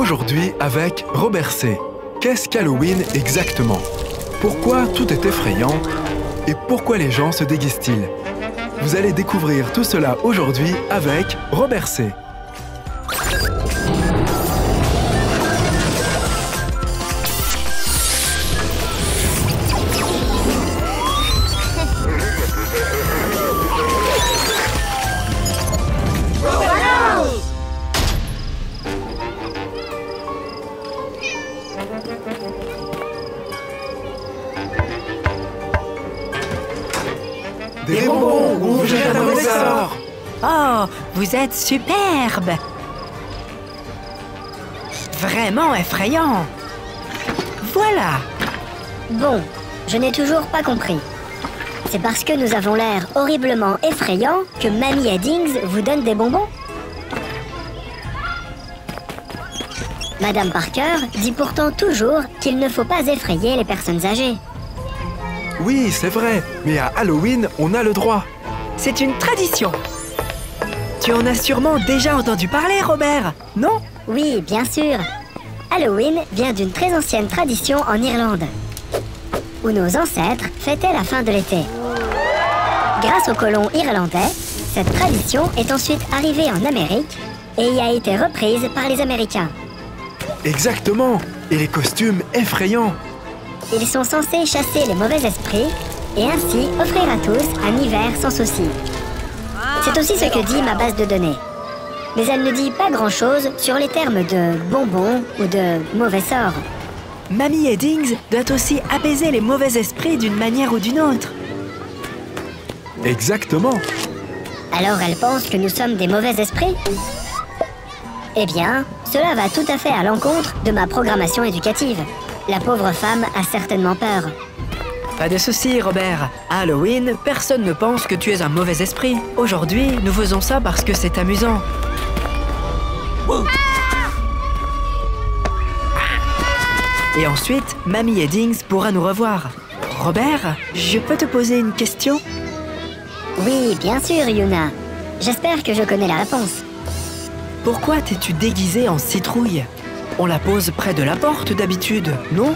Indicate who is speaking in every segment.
Speaker 1: aujourd'hui avec Robert C. Qu'est-ce qu'Halloween exactement? Pourquoi tout est effrayant? Et pourquoi les gens se déguisent-ils? Vous allez découvrir tout cela aujourd'hui avec Robert C. Des bonbons, on vous jette un mauvais sort.
Speaker 2: Oh, vous êtes superbe! Vraiment effrayant! Voilà!
Speaker 3: Bon, je n'ai toujours pas compris. C'est parce que nous avons l'air horriblement effrayants que Mamie Eddings vous donne des bonbons? Madame Parker dit pourtant toujours qu'il ne faut pas effrayer les personnes âgées.
Speaker 1: Oui, c'est vrai, mais à Halloween, on a le droit.
Speaker 2: C'est une tradition! Tu en as sûrement déjà entendu parler, Robert, non?
Speaker 3: Oui, bien sûr. Halloween vient d'une très ancienne tradition en Irlande, où nos ancêtres fêtaient la fin de l'été. Grâce aux colons irlandais, cette tradition est ensuite arrivée en Amérique et y a été reprise par les Américains.
Speaker 1: Exactement, et les costumes effrayants.
Speaker 3: Ils sont censés chasser les mauvais esprits et ainsi offrir à tous un hiver sans souci. C'est aussi ce que dit ma base de données. Mais elle ne dit pas grand-chose sur les termes de bonbons ou de mauvais sorts.
Speaker 2: Mamie Eddings doit aussi apaiser les mauvais esprits d'une manière ou d'une autre.
Speaker 1: Exactement.
Speaker 3: Alors elle pense que nous sommes des mauvais esprits? Eh bien, cela va tout à fait à l'encontre de ma programmation éducative. La pauvre femme a certainement peur.
Speaker 2: Pas de souci, Robert. À Halloween, personne ne pense que tu es un mauvais esprit. Aujourd'hui, nous faisons ça parce que c'est amusant. Et ensuite, Mamie Eddings pourra nous revoir. Robert, je peux te poser une question?
Speaker 3: Oui, bien sûr, Yuna. J'espère que je connais la réponse.
Speaker 2: Pourquoi t'es-tu déguisée en citrouille? On la pose près de la porte d'habitude, non?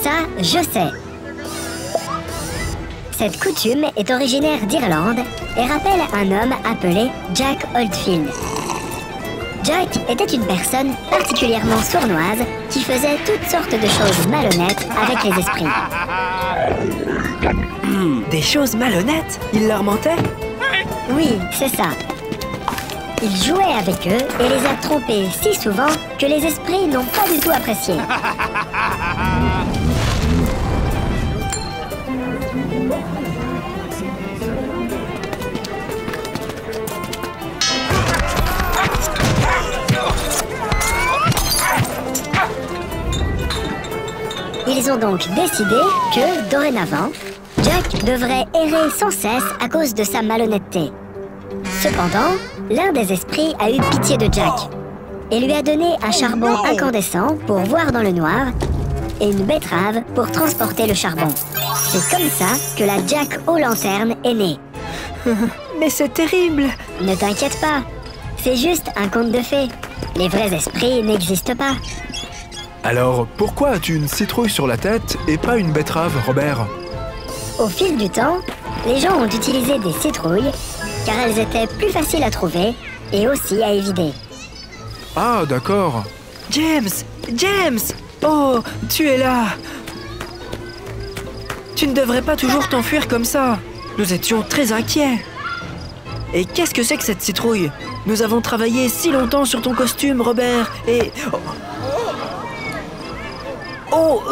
Speaker 3: Ça, je sais. Cette coutume est originaire d'Irlande et rappelle un homme appelé Jack Oldfield. Jack était une personne particulièrement sournoise qui faisait toutes sortes de choses malhonnêtes avec les esprits.
Speaker 2: Des choses malhonnêtes? Il leur mentait?
Speaker 3: Oui, c'est ça. Il jouait avec eux et les a trompés si souvent que les esprits n'ont pas du tout apprécié. Ils ont donc décidé que, dorénavant, Jack devrait errer sans cesse à cause de sa malhonnêteté. Cependant, l'un des esprits a eu pitié de Jack et lui a donné un charbon incandescent pour voir dans le noir et une betterave pour transporter le charbon. C'est comme ça que la Jack aux lanternes est née.
Speaker 2: Mais c'est terrible!
Speaker 3: Ne t'inquiète pas, c'est juste un conte de fées. Les vrais esprits n'existent pas.
Speaker 1: Alors, pourquoi as-tu une citrouille sur la tête et pas une betterave, Robert?
Speaker 3: Au fil du temps, les gens ont utilisé des citrouilles car elles étaient plus faciles à trouver et aussi à évider.
Speaker 1: Ah, d'accord.
Speaker 2: James! James! Oh, tu es là! Tu ne devrais pas toujours t'enfuir comme ça. Nous étions très inquiets. Et qu'est-ce que c'est que cette citrouille? Nous avons travaillé si longtemps sur ton costume, Robert, et... Oh,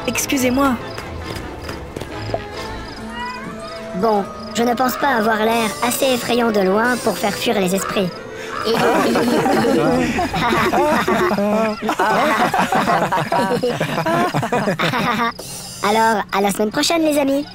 Speaker 2: Excusez-moi.
Speaker 3: Bon, je ne pense pas avoir l'air assez effrayant de loin pour faire fuir les esprits. Alors, à la semaine prochaine, les amis.